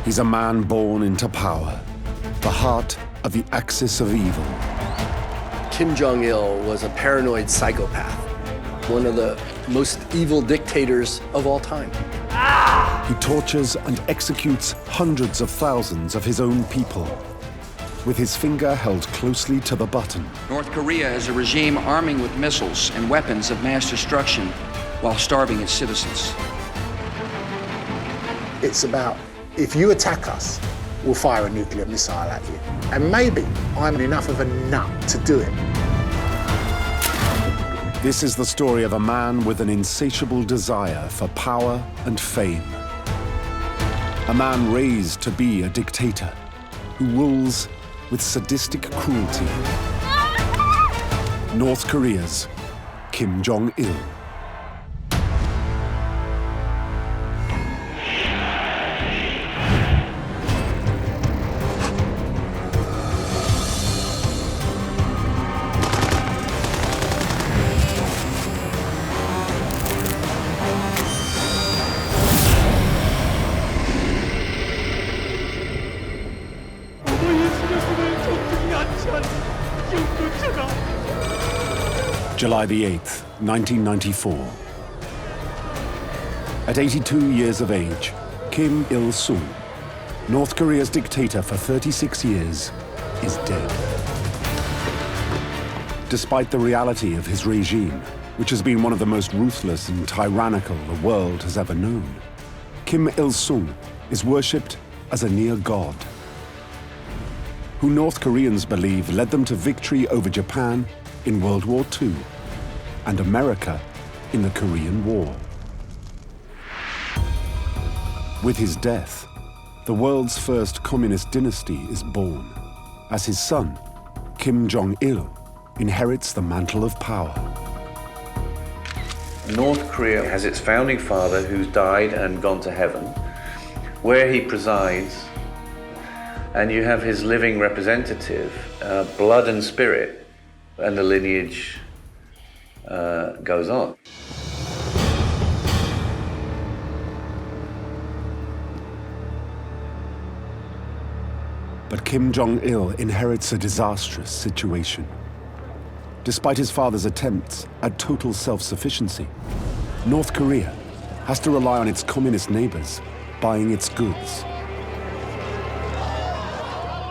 He's a man born into power, the heart of the axis of evil. Kim Jong-il was a paranoid psychopath, one of the most evil dictators of all time. He tortures and executes hundreds of thousands of his own people, with his finger held closely to the button. North Korea is a regime arming with missiles and weapons of mass destruction while starving its citizens. It's about, if you attack us, we'll fire a nuclear missile at you. And maybe I'm enough of a nut to do it. This is the story of a man with an insatiable desire for power and fame. A man raised to be a dictator who rules with sadistic cruelty. North Korea's Kim Jong-il. July the 8th, 1994. At 82 years of age, Kim Il-sung, North Korea's dictator for 36 years, is dead. Despite the reality of his regime, which has been one of the most ruthless and tyrannical the world has ever known, Kim Il-sung is worshipped as a near god, who North Koreans believe led them to victory over Japan in World War II and America in the Korean War. With his death, the world's first communist dynasty is born, as his son, Kim Jong-il, inherits the mantle of power. North Korea has its founding father who's died and gone to heaven, where he presides, and you have his living representative, blood and spirit, and the lineage goes on. But Kim Jong-il inherits a disastrous situation. Despite his father's attempts at total self-sufficiency, North Korea has to rely on its communist neighbors buying its goods.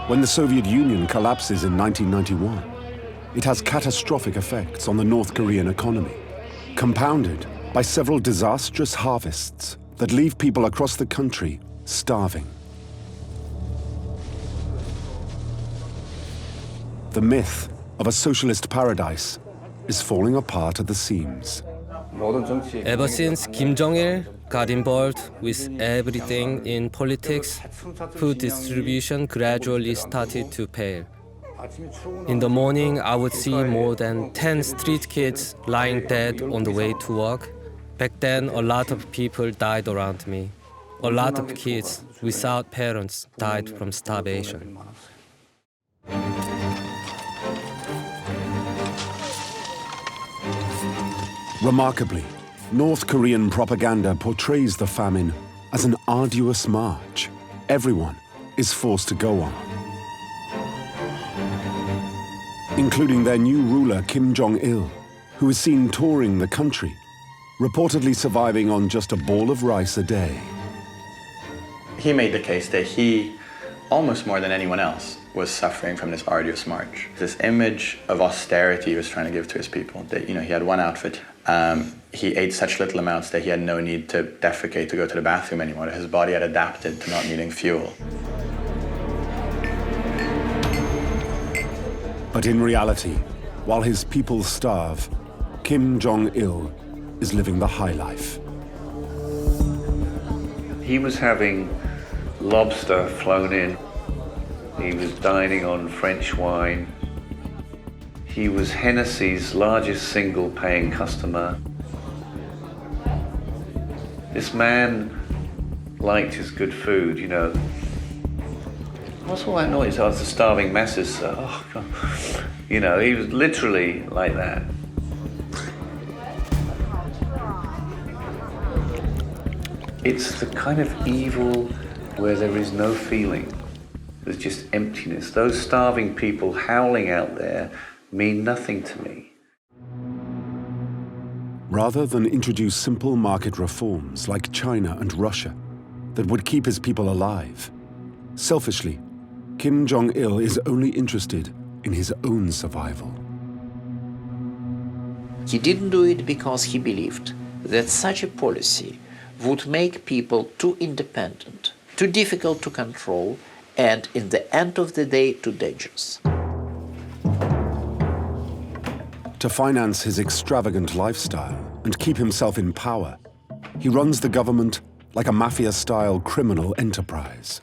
When the Soviet Union collapses in 1991, it has catastrophic effects on the North Korean economy, compounded by several disastrous harvests that leave people across the country starving. The myth of a socialist paradise is falling apart at the seams. Ever since Kim Jong-il got involved with everything in politics, food distribution gradually started to pale. In the morning, I would see more than 10 street kids lying dead on the way to work. Back then, a lot of people died around me. A lot of kids without parents died from starvation. Remarkably, North Korean propaganda portrays the famine as an arduous march everyone is forced to go on, including their new ruler Kim Jong-il, who is seen touring the country, reportedly surviving on just a ball of rice a day. He made the case that he, almost more than anyone else, was suffering from this arduous march. This image of austerity he was trying to give to his people, that, he had one outfit. He ate such little amounts that he had no need to defecate to go to the bathroom anymore. His body had adapted to not needing fuel. But in reality, while his people starve, Kim Jong-il is living the high life. He was having lobster flown in. He was dining on French wine. He was Hennessy's largest single paying customer. This man liked his good food, What's all that noise? Oh, it's the starving masses. Oh, God. He was literally like that. It's the kind of evil where there is no feeling. There's just emptiness. Those starving people howling out there mean nothing to me. Rather than introduce simple market reforms like China and Russia that would keep his people alive, selfishly, Kim Jong-il is only interested in his own survival. He didn't do it because he believed that such a policy would make people too independent, too difficult to control, and in the end of the day, too dangerous. To finance his extravagant lifestyle and keep himself in power, he runs the government like a mafia-style criminal enterprise.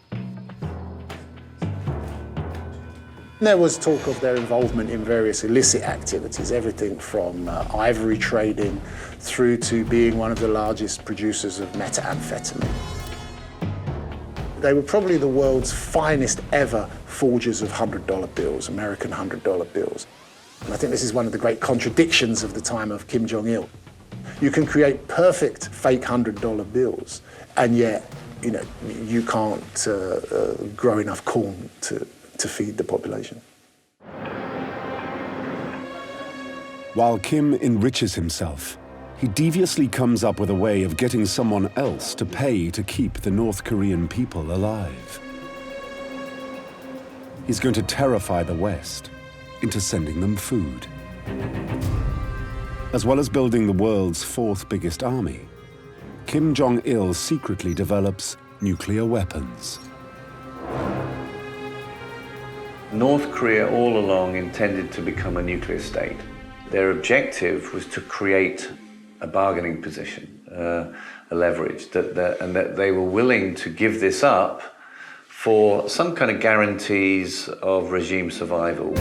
There was talk of their involvement in various illicit activities, everything from ivory trading through to being one of the largest producers of methamphetamine. They were probably the world's finest ever forgers of $100 bills, American $100 bills. And I think this is one of the great contradictions of the time of Kim Jong-il. You can create perfect fake $100 bills, and yet, you can't grow enough corn to feed the population. While Kim enriches himself, he deviously comes up with a way of getting someone else to pay to keep the North Korean people alive. He's going to terrify the West into sending them food. As well as building the world's fourth biggest army, Kim Jong-il secretly develops nuclear weapons. North Korea all along intended to become a nuclear state. Their objective was to create a bargaining position, a leverage, and that they were willing to give this up for some kind of guarantees of regime survival.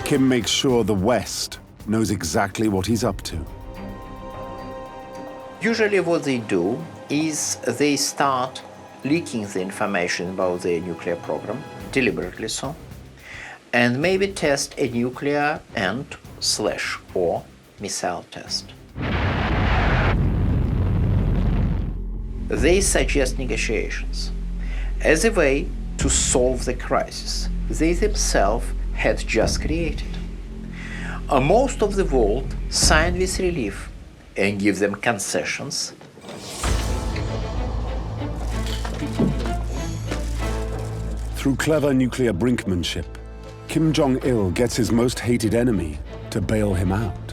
Kim makes sure the West knows exactly what he's up to. Usually what they do is they start leaking the information about their nuclear program, deliberately so, and maybe test a nuclear and/or missile test. They suggest negotiations as a way to solve the crisis they themselves had just created. Most of the world sign with relief and give them concessions. Through clever nuclear brinkmanship, Kim Jong-il gets his most hated enemy to bail him out.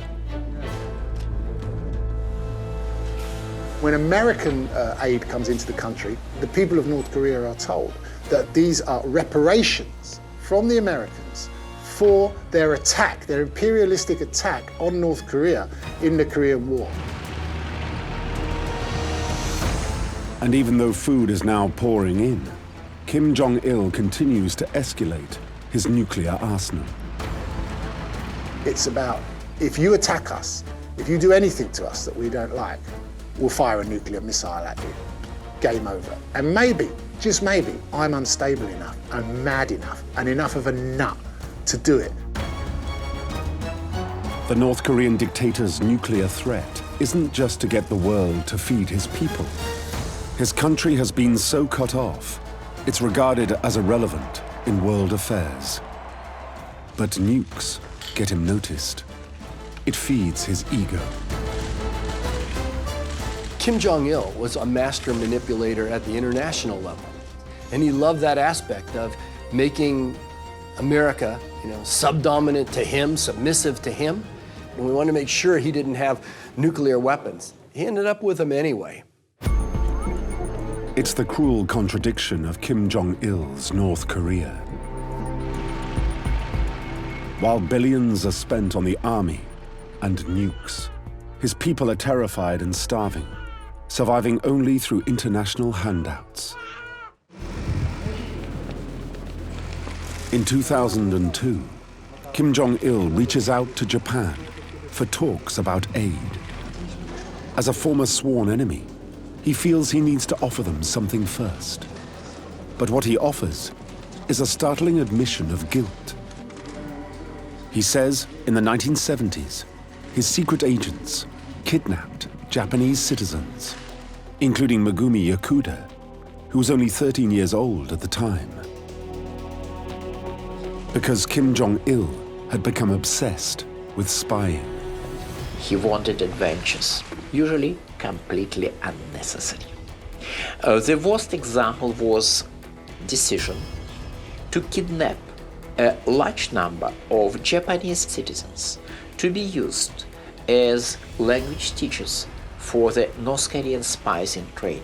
When American aid comes into the country, the people of North Korea are told that these are reparations from the Americans for their attack, their imperialistic attack on North Korea in the Korean War. And even though food is now pouring in, Kim Jong-il continues to escalate his nuclear arsenal. It's about, if you attack us, if you do anything to us that we don't like, we'll fire a nuclear missile at you. Game over. And maybe, just maybe, I'm unstable enough and mad enough and enough of a nut to do it. The North Korean dictator's nuclear threat isn't just to get the world to feed his people. His country has been so cut off, it's regarded as irrelevant in world affairs. But nukes get him noticed. It feeds his ego. Kim Jong-il was a master manipulator at the international level. And he loved that aspect of making America, subdominant to him, submissive to him. And we wanted to make sure he didn't have nuclear weapons. He ended up with them anyway. It's the cruel contradiction of Kim Jong-il's North Korea. While billions are spent on the army and nukes, his people are terrified and starving, surviving only through international handouts. In 2002, Kim Jong-il reaches out to Japan for talks about aid. As a former sworn enemy, he feels he needs to offer them something first. But what he offers is a startling admission of guilt. He says in the 1970s, his secret agents kidnapped Japanese citizens, including Megumi Yakuda, who was only 13 years old at the time. Because Kim Jong-il had become obsessed with spying. He wanted adventures, usually completely unnecessary. The worst example was decision to kidnap a large number of Japanese citizens to be used as language teachers for the North Korean spies in training.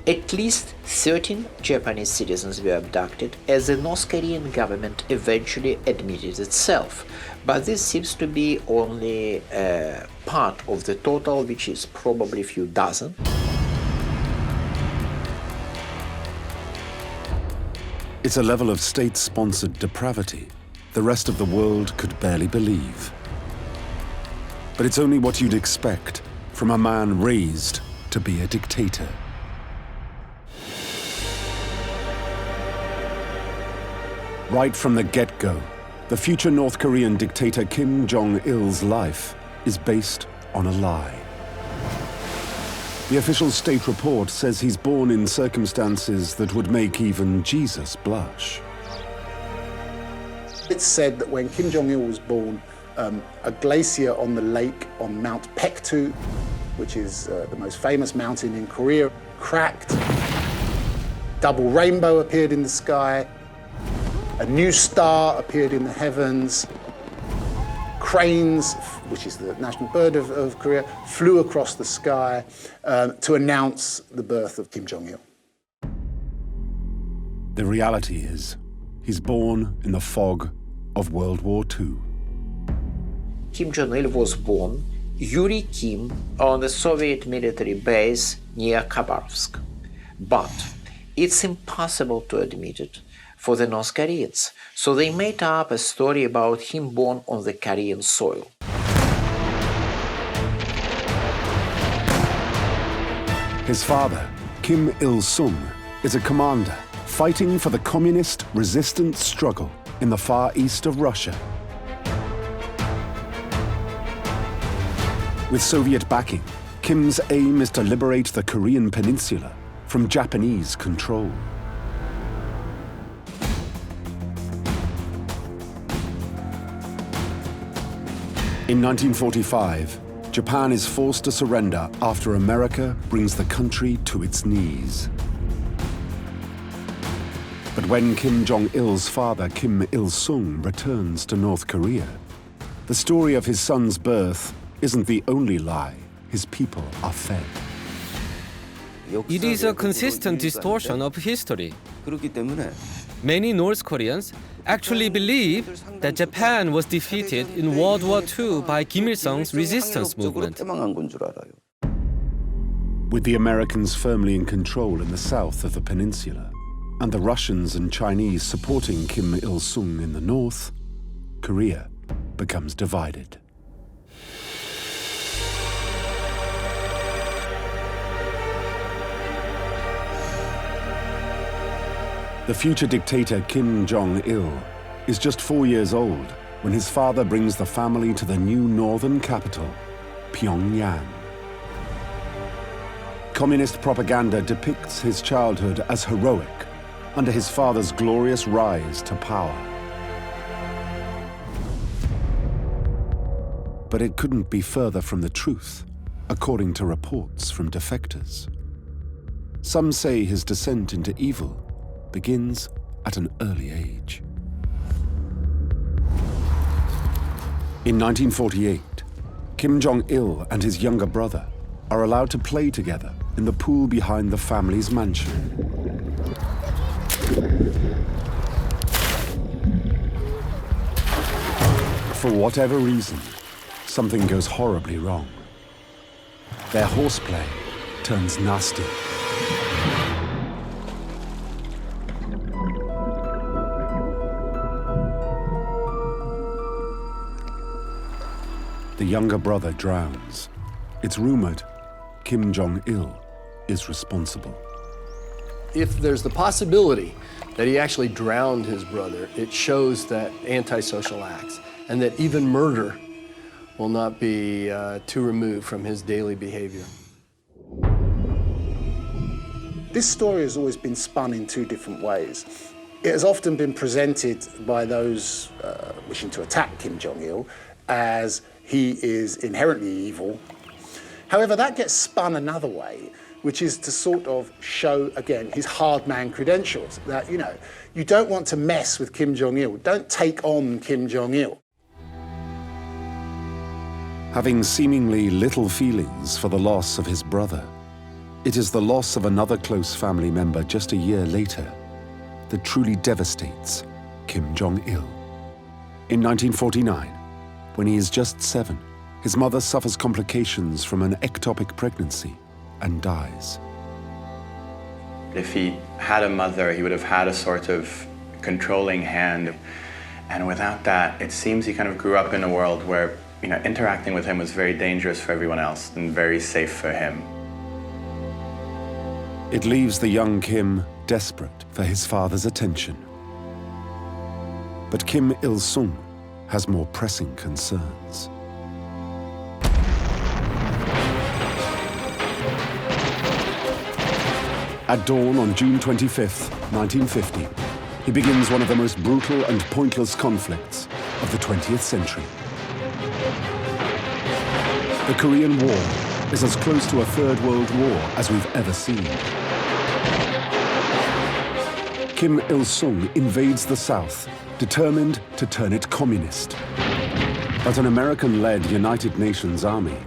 At least 13 Japanese citizens were abducted, as the North Korean government eventually admitted itself. But this seems to be only part of the total, which is probably a few dozen. It's a level of state-sponsored depravity the rest of the world could barely believe. But it's only what you'd expect from a man raised to be a dictator. Right from the get-go, the future North Korean dictator Kim Jong-il's life is based on a lie. The official state report says he's born in circumstances that would make even Jesus blush. It's said that when Kim Jong-il was born, a glacier on the lake on Mount Paektu, which is the most famous mountain in Korea, cracked. Double rainbow appeared in the sky. A new star appeared in the heavens. Cranes, which is the national bird of Korea, flew across the sky to announce the birth of Kim Jong-il. The reality is, he's born in the fog of World War II. Kim Jong-il was born Yuri Kim on the Soviet military base near Khabarovsk. But it's impossible to admit it for the North Koreans, so they made up a story about him born on the Korean soil. His father, Kim Il-sung, is a commander fighting for the communist resistance struggle in the far east of Russia. With Soviet backing, Kim's aim is to liberate the Korean peninsula from Japanese control. In 1945, Japan is forced to surrender after America brings the country to its knees. But when Kim Jong-il's father, Kim Il-sung, returns to North Korea, the story of his son's birth isn't the only lie his people are fed. It is a consistent distortion of history. Many North Koreans actually believe that Japan was defeated in World War II by Kim Il-sung's resistance movement. With the Americans firmly in control in the south of the peninsula, and the Russians and Chinese supporting Kim Il-sung in the north, Korea becomes divided. The future dictator Kim Jong-il is just 4 years old when his father brings the family to the new northern capital, Pyongyang. Communist propaganda depicts his childhood as heroic under his father's glorious rise to power. But it couldn't be further from the truth, according to reports from defectors. Some say his descent into evil begins at an early age. In 1948, Kim Jong-il and his younger brother are allowed to play together in the pool behind the family's mansion. For whatever reason, something goes horribly wrong. Their horseplay turns nasty. The younger brother drowns. It's rumored Kim Jong-il is responsible. If there's the possibility that he actually drowned his brother, it shows that antisocial acts and that even murder will not be too removed from his daily behavior. This story has always been spun in two different ways. It has often been presented by those wishing to attack Kim Jong-il as he is inherently evil. However, that gets spun another way, which is to sort of show, again, his hard man credentials, that, you know, you don't want to mess with Kim Jong-il, don't take on Kim Jong-il. Having seemingly little feelings for the loss of his brother, it is the loss of another close family member just a year later that truly devastates Kim Jong-il. In 1949, when he is just 7, his mother suffers complications from an ectopic pregnancy and dies. If he had a mother, he would have had a sort of controlling hand. And without that, it seems he kind of grew up in a world where, you know, interacting with him was very dangerous for everyone else and very safe for him. It leaves the young Kim desperate for his father's attention. But Kim Il-sung has more pressing concerns. At dawn on June 25th, 1950, he begins one of the most brutal and pointless conflicts of the 20th century. The Korean War is as close to a Third World War as we've ever seen. Kim Il-sung invades the South, determined to turn it communist. But an American-led United Nations army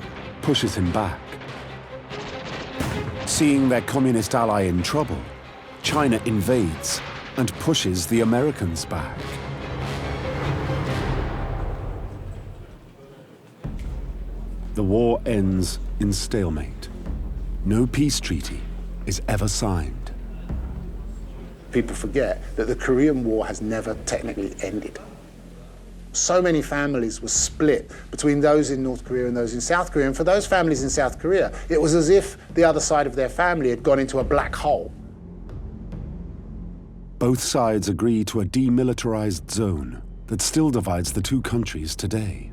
pushes him back. Seeing their communist ally in trouble, China invades and pushes the Americans back. The war ends in stalemate. No peace treaty is ever signed. People forget that the Korean War has never technically ended. So many families were split between those in North Korea and those in South Korea. And for those families in South Korea, it was as if the other side of their family had gone into a black hole. Both sides agree to a demilitarized zone that still divides the two countries today.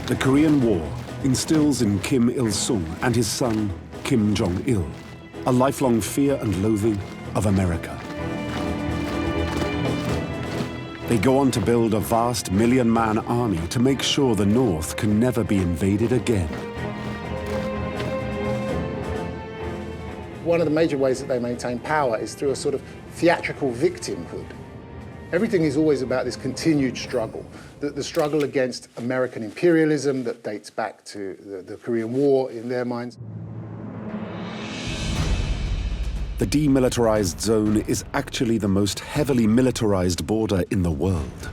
The Korean War instills in Kim Il-sung and his son, Kim Jong-il, a lifelong fear and loathing of America. They go on to build a vast million-man army to make sure the North can never be invaded again. One of the major ways that they maintain power is through a sort of theatrical victimhood. Everything is always about this continued struggle, the struggle against American imperialism that dates back to the Korean War in their minds. The demilitarized zone is actually the most heavily militarized border in the world.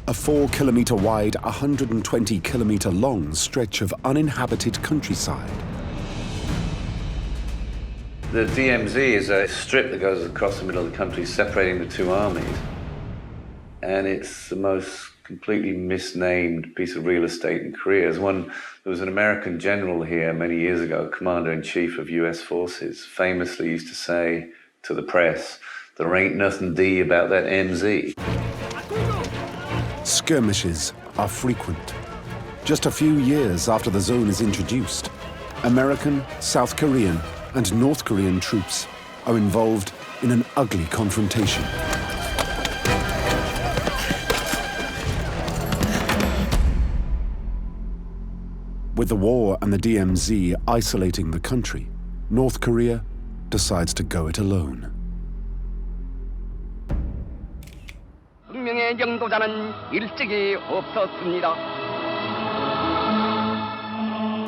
A 4-kilometer wide, 120-kilometer long stretch of uninhabited countryside. The DMZ is a strip that goes across the middle of the country, separating the two armies. And it's the most completely misnamed piece of real estate in Korea. There was an American general here many years ago, commander-in-chief of US forces, famously used to say to the press, "There ain't nothing D about that MZ." Skirmishes are frequent. Just a few years after the zone is introduced, American, South Korean, and North Korean troops are involved in an ugly confrontation. With the war and the DMZ isolating the country, North Korea decides to go it alone. 운명의 영도자는 일찍이 없었습니다.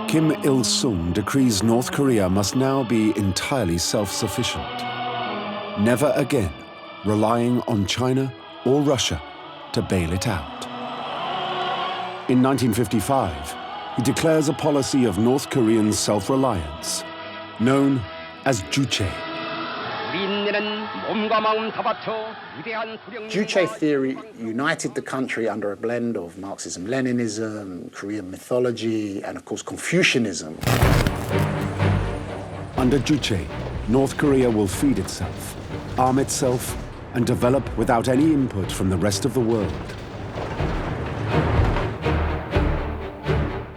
Kim Il-sung decrees North Korea must now be entirely self-sufficient, never again relying on China or Russia to bail it out. In 1955, he declares a policy of North Korean self-reliance, known as Juche. Juche theory united the country under a blend of Marxism-Leninism, Korean mythology, and of course Confucianism. Under Juche, North Korea will feed itself, arm itself, and develop without any input from the rest of the world.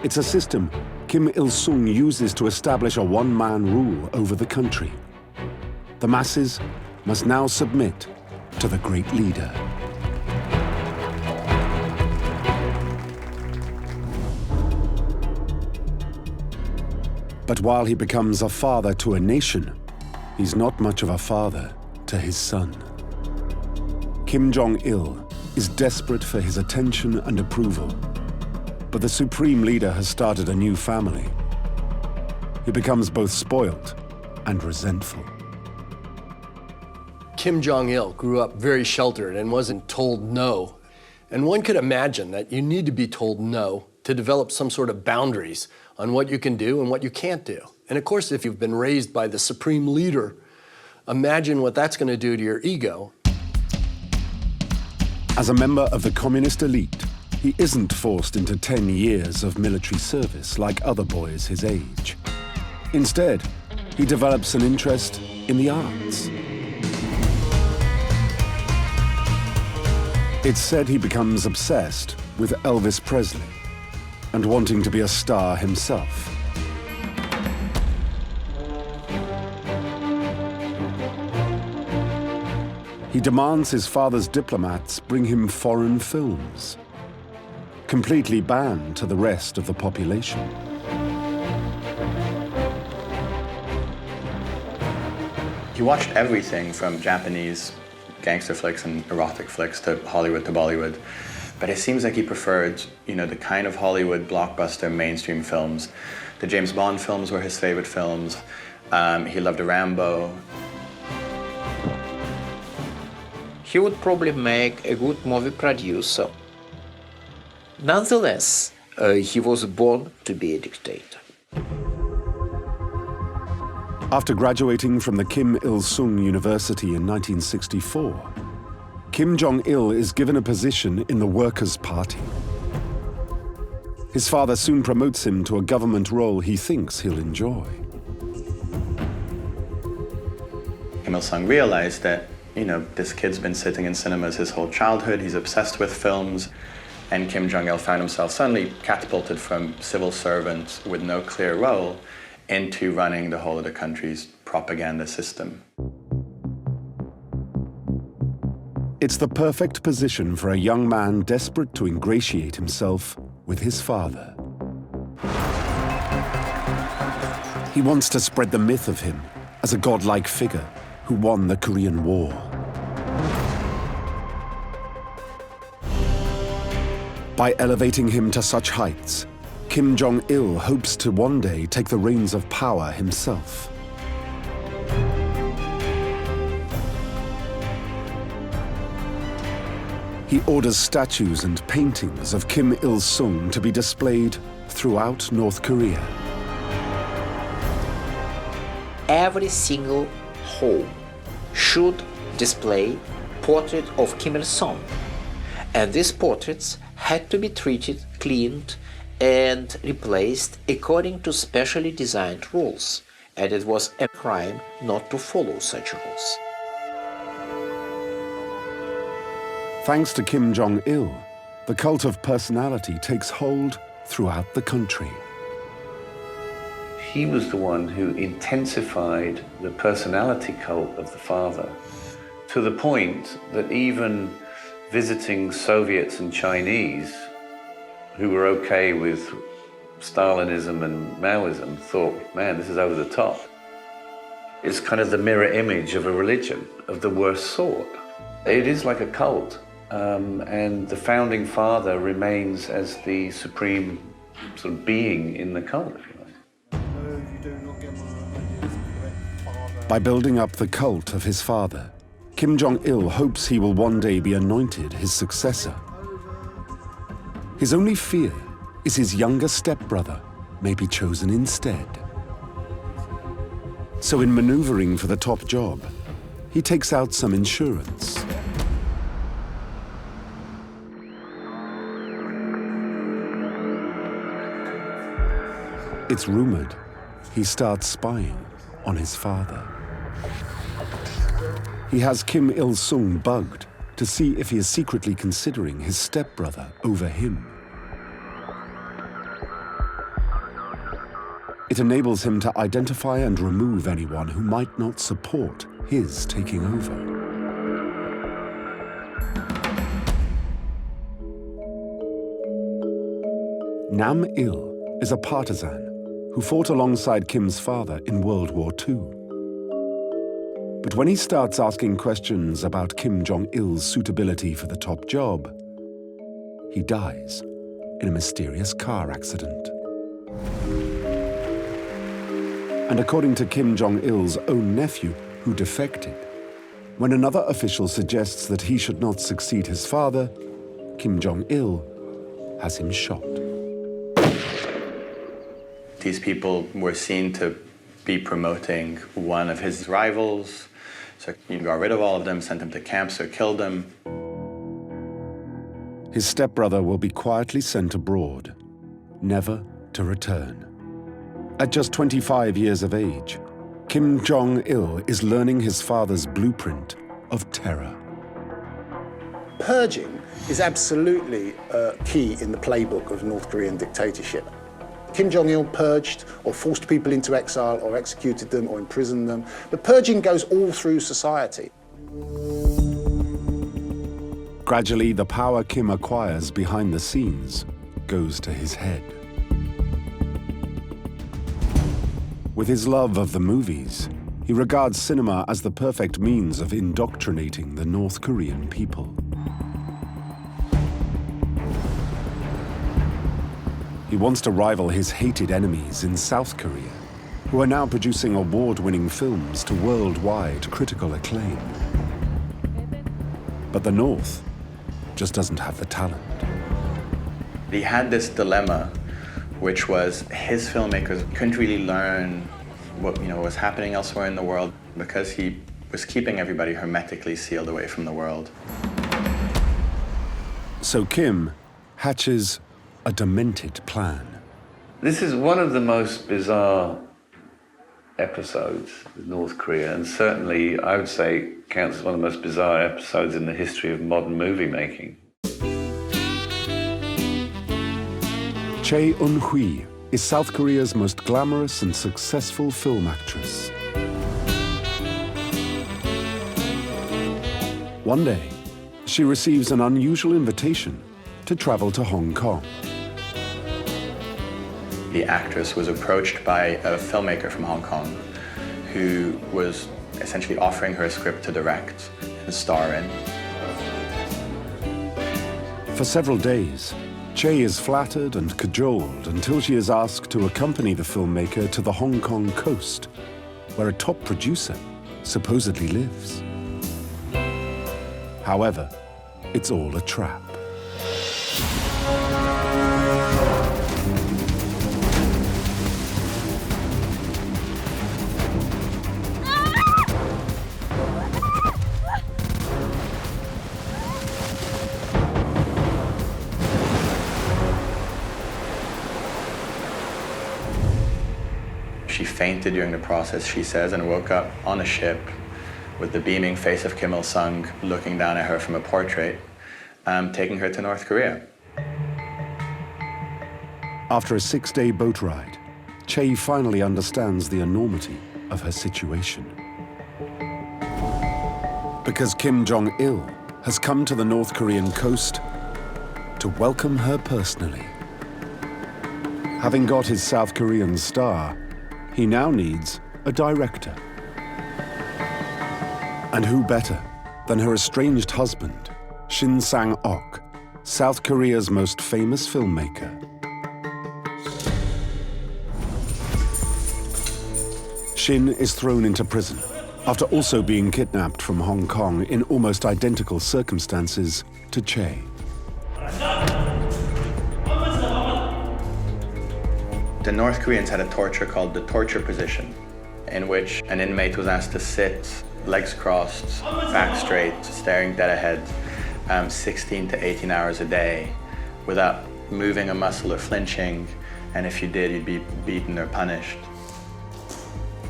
It's a system Kim Il-sung uses to establish a one-man rule over the country. The masses must now submit to the great leader. But while he becomes a father to a nation, he's not much of a father to his son. Kim Jong-il is desperate for his attention and approval, but the supreme leader has started a new family. He becomes both spoiled and resentful. Kim Jong-il grew up very sheltered and wasn't told no. And one could imagine that you need to be told no to develop some sort of boundaries on what you can do and what you can't do. And of course, if you've been raised by the supreme leader, imagine what that's going to do to your ego. As a member of the communist elite, he isn't forced into 10 years of military service like other boys his age. Instead, he develops an interest in the arts. It's said he becomes obsessed with Elvis Presley and wanting to be a star himself. He demands his father's diplomats bring him foreign films, completely banned to the rest of the population. He watched everything from Japanese gangster flicks and erotic flicks to Hollywood to Bollywood. But it seems like he preferred, the kind of Hollywood blockbuster mainstream films. The James Bond films were his favorite films. He loved Rambo. He would probably make a good movie producer. Nonetheless, he was born to be a dictator. After graduating from the Kim Il-sung University in 1964, Kim Jong-il is given a position in the Workers' Party. His father soon promotes him to a government role he thinks he'll enjoy. Kim Il-sung realized that, this kid's been sitting in cinemas his whole childhood, he's obsessed with films, and Kim Jong-il found himself suddenly catapulted from civil servant with no clear role into running the whole of the country's propaganda system. It's the perfect position for a young man desperate to ingratiate himself with his father. He wants to spread the myth of him as a godlike figure who won the Korean War. By elevating him to such heights, Kim Jong-il hopes to one day take the reins of power himself. He orders statues and paintings of Kim Il-sung to be displayed throughout North Korea. Every single home should display portrait of Kim Il-sung. And these portraits had to be treated, cleaned, and replaced according to specially designed rules. And it was a crime not to follow such rules. Thanks to Kim Jong-il, the cult of personality takes hold throughout the country. He was the one who intensified the personality cult of the father to the point that even visiting Soviets and Chinese who were okay with Stalinism and Maoism thought, man, this is over the top. It's kind of the mirror image of a religion of the worst sort. It is like a cult. And the founding father remains as the supreme sort of being in the cult, if you like. By building up the cult of his father, Kim Jong-il hopes he will one day be anointed his successor. His only fear is his younger stepbrother may be chosen instead. So in maneuvering for the top job, he takes out some insurance. It's rumored he starts spying. on his father. He has Kim Il-sung bugged to see if he is secretly considering his stepbrother over him. It enables him to identify and remove anyone who might not support his taking over. Nam-il is a partisan who fought alongside Kim's father in World War II. But when he starts asking questions about Kim Jong-il's suitability for the top job, he dies in a mysterious car accident. And according to Kim Jong-il's own nephew, who defected, when another official suggests that he should not succeed his father, Kim Jong-il has him shot. These people were seen to be promoting one of his rivals, so he got rid of all of them, sent them to camps or killed them. His stepbrother will be quietly sent abroad, never to return. At just 25 years of age, Kim Jong-il is learning his father's blueprint of terror. Purging is absolutely key in the playbook of North Korean dictatorship. Kim Jong-il purged or forced people into exile or executed them or imprisoned them. But purging goes all through society. Gradually, the power Kim acquires behind the scenes goes to his head. With his love of the movies, he regards cinema as the perfect means of indoctrinating the North Korean people. He wants to rival his hated enemies in South Korea, who are now producing award-winning films to worldwide critical acclaim. But the North just doesn't have the talent. He had this dilemma, which was his filmmakers couldn't really learn what was happening elsewhere in the world because he was keeping everybody hermetically sealed away from the world. So Kim hatches a demented plan. This is one of the most bizarre episodes with North Korea, and certainly I would say counts as one of the most bizarre episodes in the history of modern movie making. Chae Eun-hui is South Korea's most glamorous and successful film actress. One day, she receives an unusual invitation to travel to Hong Kong. The actress was approached by a filmmaker from Hong Kong who was essentially offering her a script to direct and star in. For several days, Chae is flattered and cajoled until she is asked to accompany the filmmaker to the Hong Kong coast, where a top producer supposedly lives. However, it's all a trap. She fainted during the process, she says, and woke up on a ship with the beaming face of Kim Il-sung looking down at her from a portrait, taking her to North Korea. After a 6-day boat ride, Chae finally understands the enormity of her situation. Because Kim Jong-il has come to the North Korean coast to welcome her personally. Having got his South Korean star, he now needs a director. And who better than her estranged husband, Shin Sang-ok, South Korea's most famous filmmaker. Shin is thrown into prison after also being kidnapped from Hong Kong in almost identical circumstances to Chae. The North Koreans had a torture called the torture position, in which an inmate was asked to sit, legs crossed, back straight, staring dead ahead, 16 to 18 hours a day, without moving a muscle or flinching, and if you did, you'd be beaten or punished.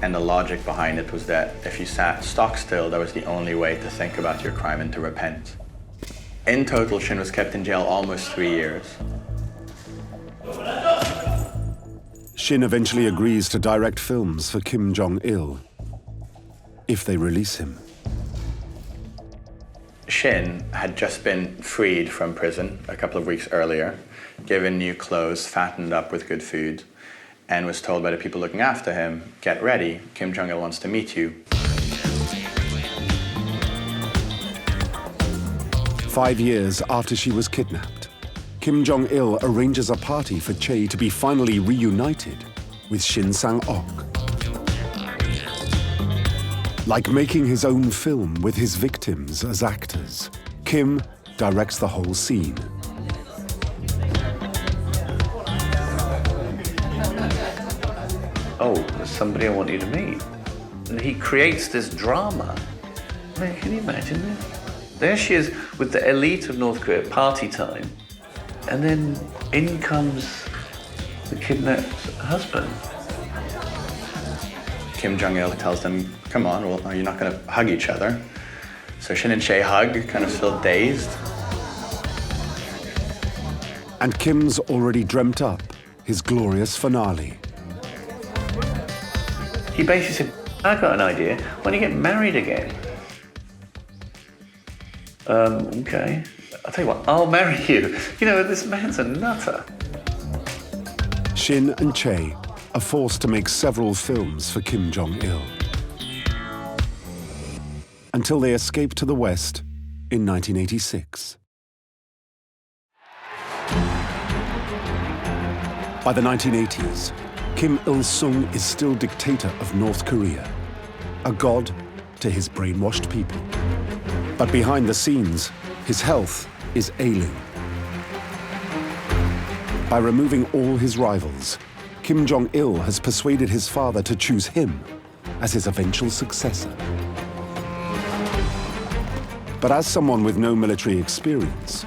And the logic behind it was that if you sat stock still, that was the only way to think about your crime and to repent. In total, Shin was kept in jail almost 3 years. Shin eventually agrees to direct films for Kim Jong-il, if they release him. Shin had just been freed from prison a couple of weeks earlier, given new clothes, fattened up with good food, and was told by the people looking after him, get ready, Kim Jong-il wants to meet you. 5 years after she was kidnapped, Kim Jong-il arranges a party for Che to be finally reunited with Shin Sang-ok. Like making his own film with his victims as actors, Kim directs the whole scene. Oh, there's somebody I want you to meet. And he creates this drama. I mean, can you imagine this? There she is with the elite of North Korea, party time, and then in comes the kidnapped husband. Kim Jong-il tells them, come on, well, are you not going to hug each other? So Shin and Che hug, kind of still dazed. And Kim's already dreamt up his glorious finale. He basically said, I got an idea, why don't you get married again? Okay. I'll tell you what, I'll marry you. You know, this man's a nutter. Shin and Che are forced to make several films for Kim Jong-il, until they escape to the West in 1986. By the 1980s, Kim Il-sung is still dictator of North Korea, a god to his brainwashed people. But behind the scenes, his health is ailing. By removing all his rivals, Kim Jong-il has persuaded his father to choose him as his eventual successor. But as someone with no military experience,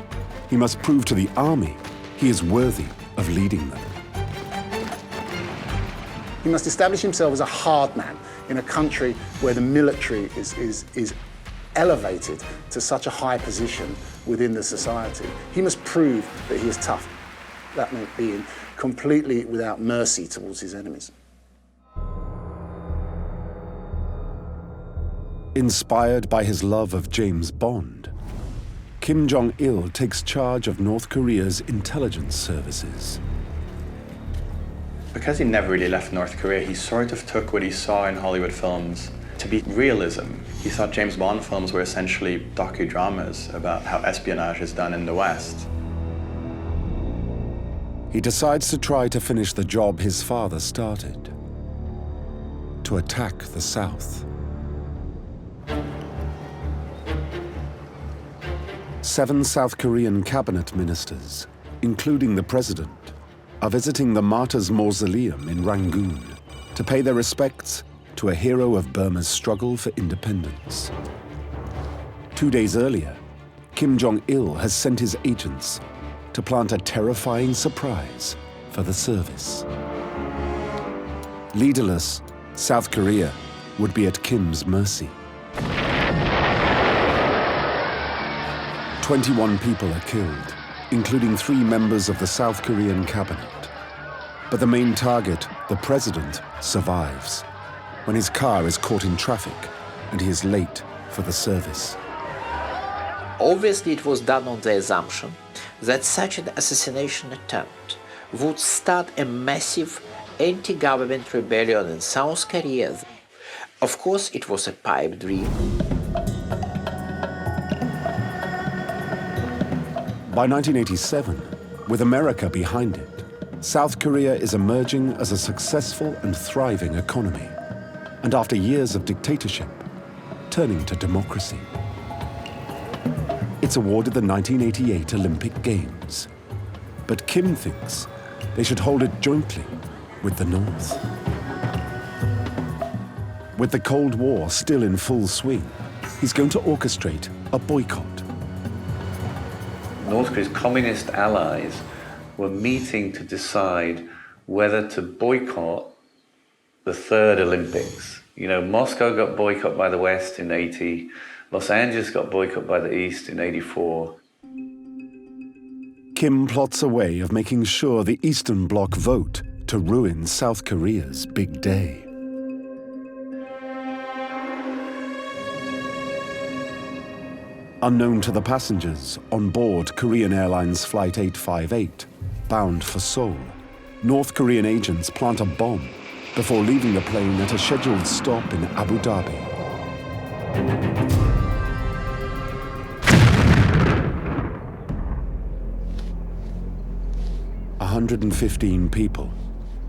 he must prove to the army he is worthy of leading them. He must establish himself as a hard man in a country where the military is elevated to such a high position within the society. He must prove that he is tough. That meant being completely without mercy towards his enemies. Inspired by his love of James Bond, Kim Jong-il takes charge of North Korea's intelligence services. Because he never really left North Korea, he sort of took what he saw in Hollywood films to be realism. He thought James Bond films were essentially docudramas about how espionage is done in the West. He decides to try to finish the job his father started, to attack the South. 7 South Korean cabinet ministers, including the president, are visiting the Martyrs' Mausoleum in Rangoon to pay their respects to a hero of Burma's struggle for independence. 2 days earlier, Kim Jong-il has sent his agents to plant a terrifying surprise for the service. Leaderless, South Korea would be at Kim's mercy. 21 people are killed, including 3 members of the South Korean cabinet. But the main target, the president, survives when his car is caught in traffic and he is late for the service. Obviously, it was done on the assumption that such an assassination attempt would start a massive anti-government rebellion in South Korea. Of course, it was a pipe dream. By 1987, with America behind it, South Korea is emerging as a successful and thriving economy, and after years of dictatorship, turning to democracy. It's awarded the 1988 Olympic Games, but Kim thinks they should hold it jointly with the North. With the Cold War still in full swing, he's going to orchestrate a boycott. North Korea's communist allies were meeting to decide whether to boycott the third Olympics. You know, Moscow got boycotted by the West in 80, Los Angeles got boycotted by the East in 84. Kim plots a way of making sure the Eastern Bloc vote to ruin South Korea's big day. Unknown to the passengers on board Korean Airlines Flight 858, bound for Seoul, North Korean agents plant a bomb before leaving the plane at a scheduled stop in Abu Dhabi. A 115 people,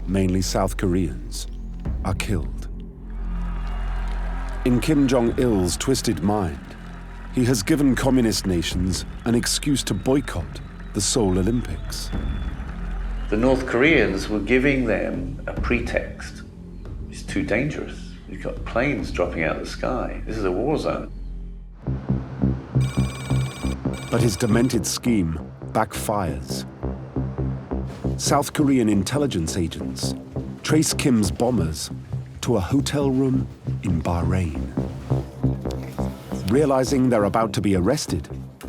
mainly South Koreans, are killed. In Kim Jong-il's twisted mind, he has given communist nations an excuse to boycott the Seoul Olympics. The North Koreans were giving them a pretext. It's too dangerous. You've got planes dropping out of the sky. This is a war zone. But his demented scheme backfires. South Korean intelligence agents trace Kim's bombers to a hotel room in Bahrain. Realizing they're about to be arrested,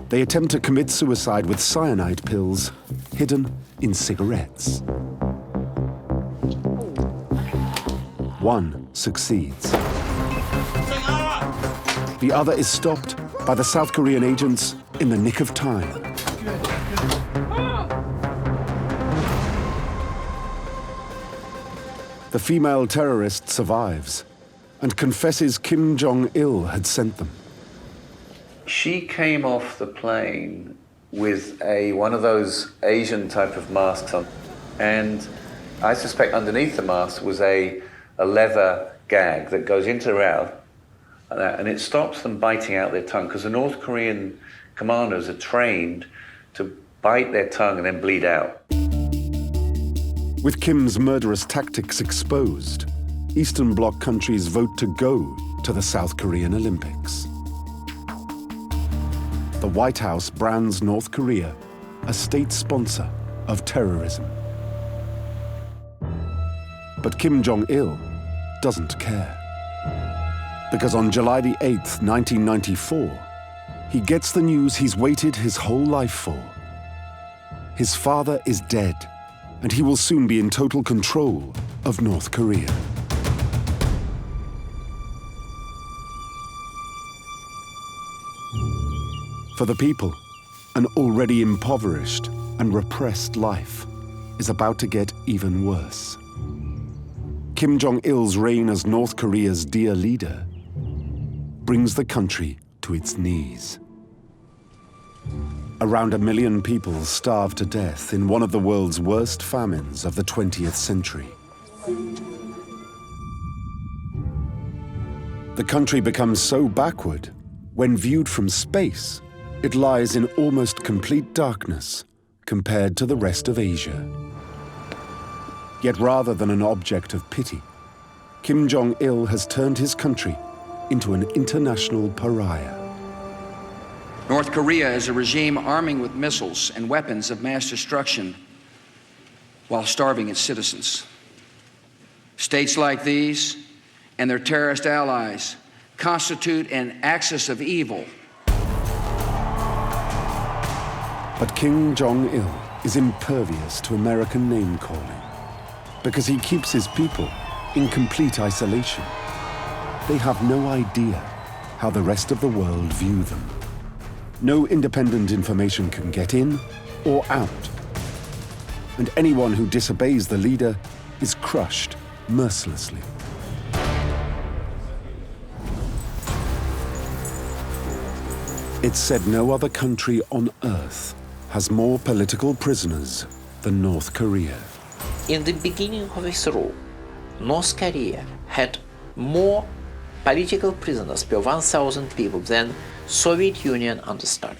they attempt to commit suicide with cyanide pills hidden in cigarettes. One succeeds. The other is stopped by the South Korean agents in the nick of time. The female terrorist survives and confesses Kim Jong-il had sent them. She came off the plane with one of those Asian type of masks on, and I suspect underneath the mask was a leather gag that goes into or out, and it stops them biting out their tongue, because the North Korean commanders are trained to bite their tongue and then bleed out. With Kim's murderous tactics exposed, Eastern Bloc countries vote to go to the South Korean Olympics. The White House brands North Korea a state sponsor of terrorism. But Kim Jong-il doesn't care. Because on July the 8th, 1994, he gets the news he's waited his whole life for. His father is dead, and he will soon be in total control of North Korea. For the people, an already impoverished and repressed life is about to get even worse. Kim Jong-il's reign as North Korea's dear leader brings the country to its knees. Around 1 million people starve to death in one of the world's worst famines of the 20th century. The country becomes so backward, when viewed from space, it lies in almost complete darkness compared to the rest of Asia. Yet rather than an object of pity, Kim Jong-il has turned his country into an international pariah. North Korea is a regime arming with missiles and weapons of mass destruction while starving its citizens. States like these and their terrorist allies constitute an axis of evil. But Kim Jong-il is impervious to American name-calling because he keeps his people in complete isolation. They have no idea how the rest of the world view them. No independent information can get in or out. And anyone who disobeys the leader is crushed mercilessly. It's said no other country on earth has more political prisoners than North Korea. In the beginning of its rule, North Korea had more political prisoners per 1,000 people than Soviet Union under Stalin.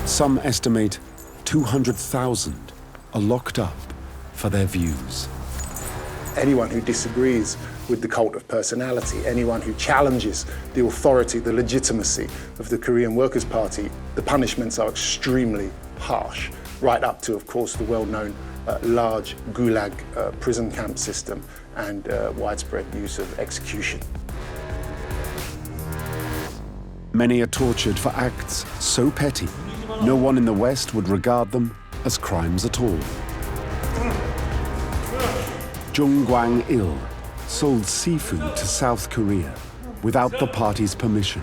Some estimate 200,000 are locked up for their views. Anyone who disagrees with the cult of personality, anyone who challenges the authority, the legitimacy of the Korean Workers' Party, the punishments are extremely harsh, right up to, of course, the well-known large gulag prison camp system and widespread use of execution. Many are tortured for acts so petty, no one in the West would regard them as crimes at all. GWANG-IL sold seafood to South Korea without the party's permission.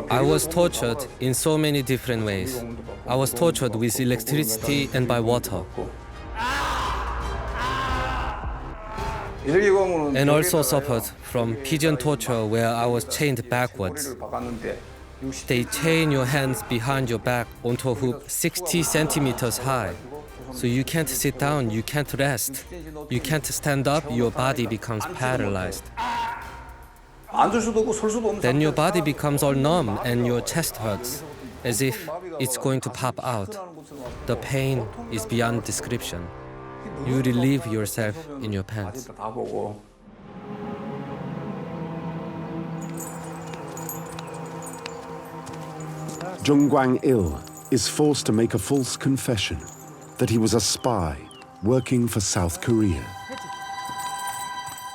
I was tortured in so mmany different ways. I was tortured with electricity and by water. And also suffered from pigeon torture where I was chained backwards. They chain your hands behind your back onto a hoop 60 centimeters high. So you can't sit down, you can't rest. You can't stand up, your body becomes paralyzed. Then your body becomes all numb and your chest hurts, as if it's going to pop out. The pain is beyond description. You relieve yourself in your pants. GWANG-IL is forced to make a false confession that he was a spy working for South Korea.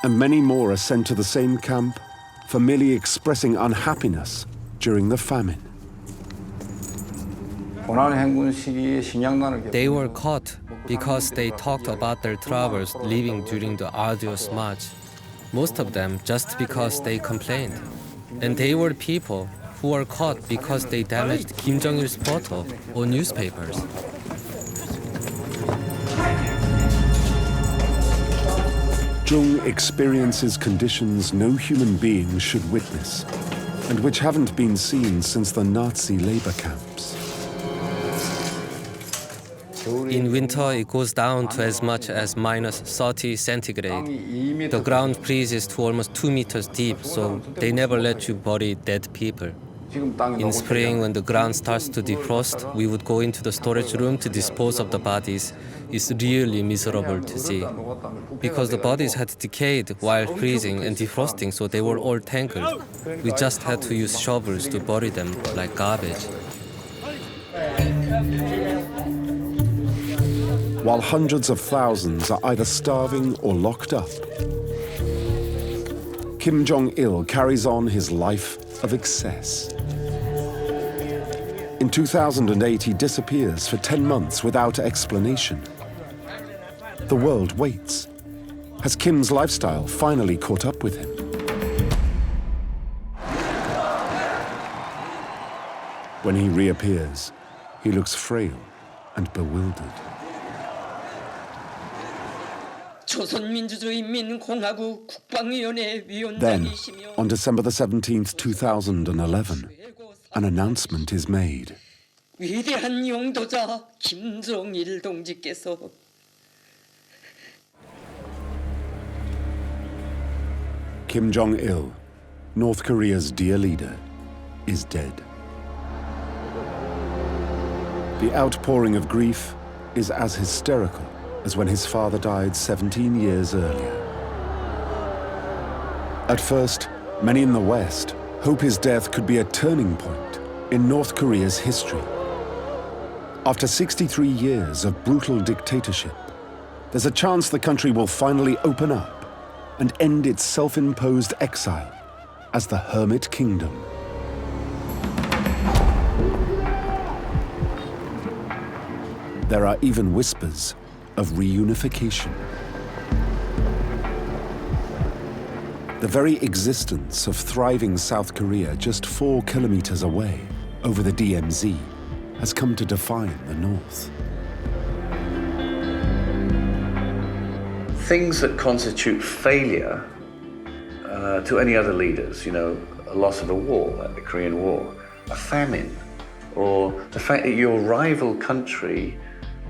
And many more are sent to the same camp for merely expressing unhappiness during the famine. They were caught because they talked about their troubles living during the arduous march. Most of them just because they complained. And they were people who were caught because they damaged Kim Jong-il's photo or newspapers. Jung experiences conditions no human being should witness, and which haven't been seen since the Nazi labor camps. In winter, it goes down to as much as minus 30 centigrade. The ground freezes to almost 2 meters deep, so they never let you bury dead people. In spring, when the ground starts to defrost, we would go into the storage room to dispose of the bodies. It's really miserable to see. Because the bodies had decayed while freezing and defrosting, so they were all tangled. We just had to use shovels to bury them like garbage. While hundreds of thousands are either starving or locked up, Kim Jong-il carries on his life of excess. In 2008, he disappears for 10 months without explanation. The world waits. Has Kim's lifestyle finally caught up with him? When he reappears, he looks frail and bewildered. Then, on December the 17th, 2011, an announcement is made. 위대한 용도자 김정일 동지께서 Kim Jong-il, North Korea's dear leader, is dead. The outpouring of grief is as hysterical as when his father died 17 years earlier. At first, many in the West hope his death could be a turning point in North Korea's history. After 63 years of brutal dictatorship, there's a chance the country will finally open up and end its self-imposed exile as the Hermit Kingdom. There are even whispers of reunification. The very existence of thriving South Korea just 4 kilometers away over the DMZ has come to define the North. Things that constitute failure to any other leaders, you know, a loss of a war, like the Korean War, a famine, or the fact that your rival country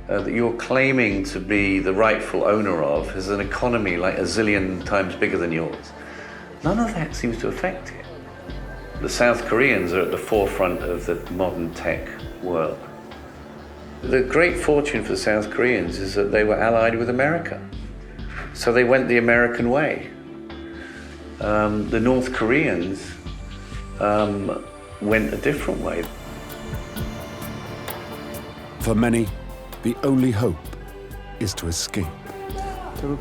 that you're claiming to be the rightful owner of has an economy like a zillion times bigger than yours. None of that seems to affect it. The South Koreans are at the forefront of the modern tech world. The great fortune for the South Koreans is that they were allied with America. So they went the American way. The North Koreans went a different way. For many, the only hope is to escape.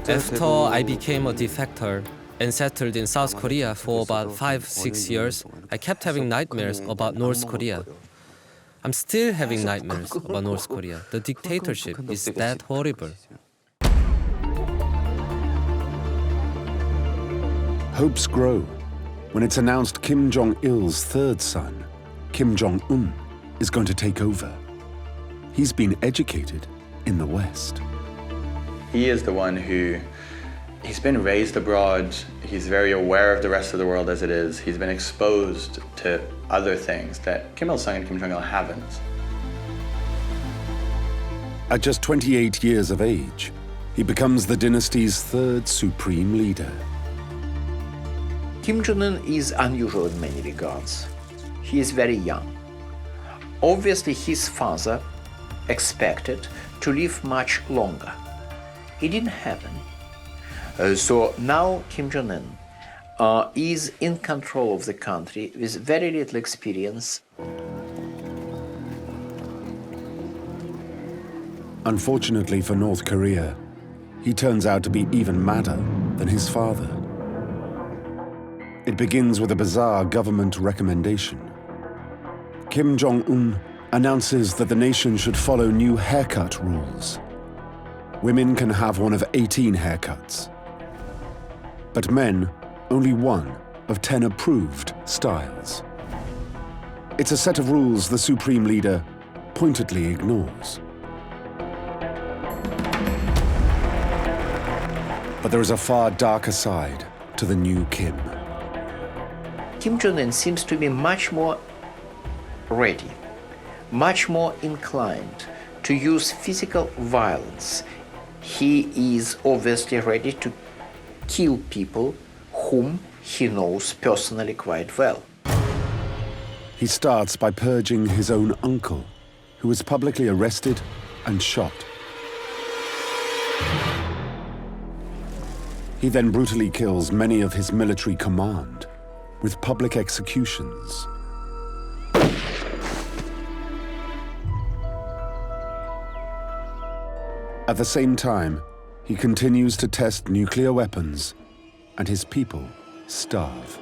After I became a defector and settled in South Korea for about 5-6 years, I kept having nightmares about North Korea. I'm still having nightmares about North Korea. The dictatorship is that horrible. Hopes grow when it's announced Kim Jong-il's third son, Kim Jong-un, is going to take over. He's been educated in the West. He is the one he's been raised abroad. He's very aware of the rest of the world as it is. He's been exposed to other things that Kim Il-sung and Kim Jong-il haven't. At just 28 years of age, he becomes the dynasty's third supreme leader. Kim Jong-un is unusual in many regards. He is very young. Obviously, his father expected to live much longer. It didn't happen. So now Kim Jong-un is in control of the country with very little experience. Unfortunately for North Korea, he turns out to be even madder than his father. It begins with a bizarre government recommendation. Kim Jong-un announces that the nation should follow new haircut rules. Women can have one of 18 haircuts, but men only one of 10 approved styles. It's a set of rules the supreme leader pointedly ignores. But there is a far darker side to the new Kim. Kim Jong-un seems to be much more ready, much more inclined to use physical violence. He is obviously ready to kill people whom he knows personally quite well. He starts by purging his own uncle, who was publicly arrested and shot. He then brutally kills many of his military command with public executions. At the same time, he continues to test nuclear weapons, and his people starve.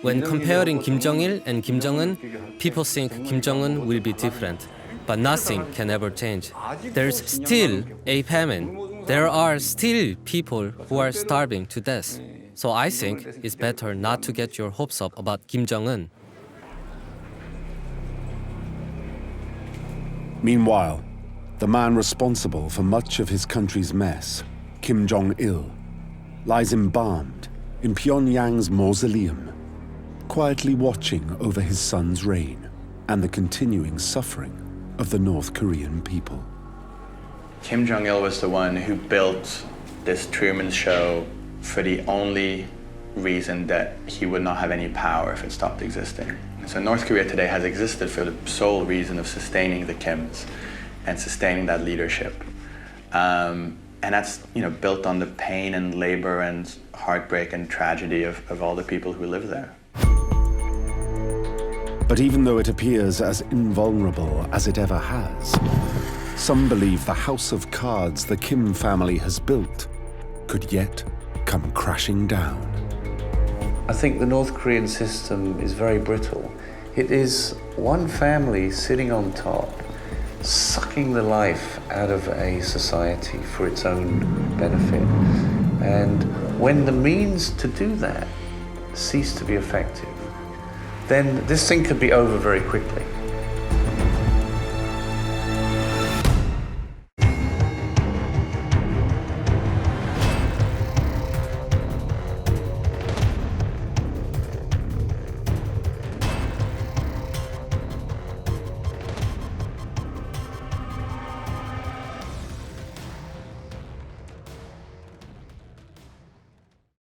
When comparing Kim Jong-il and Kim Jong-un, people think Kim Jong-un will be different. But nothing can ever change. There's still a famine. There are still people who are starving to death. So I think it's better not to get your hopes up about Kim Jong-un. Meanwhile, the man responsible for much of his country's mess, Kim Jong-il, lies embalmed in Pyongyang's mausoleum, quietly watching over his son's reign and the continuing suffering of the North Korean people. Kim Jong-il was the one who built this Truman Show for the only reason that he would not have any power if it stopped existing. So North Korea today has existed for the sole reason of sustaining the Kims and sustaining that leadership. And that's built on the pain and labor and heartbreak and tragedy of all the people who live there. But even though it appears as invulnerable as it ever has, some believe the house of cards the Kim family has built could yet come crashing down. I think the North Korean system is very brittle. It is one family sitting on top, sucking the life out of a society for its own benefit. And when the means to do that cease to be effective, then this thing could be over very quickly.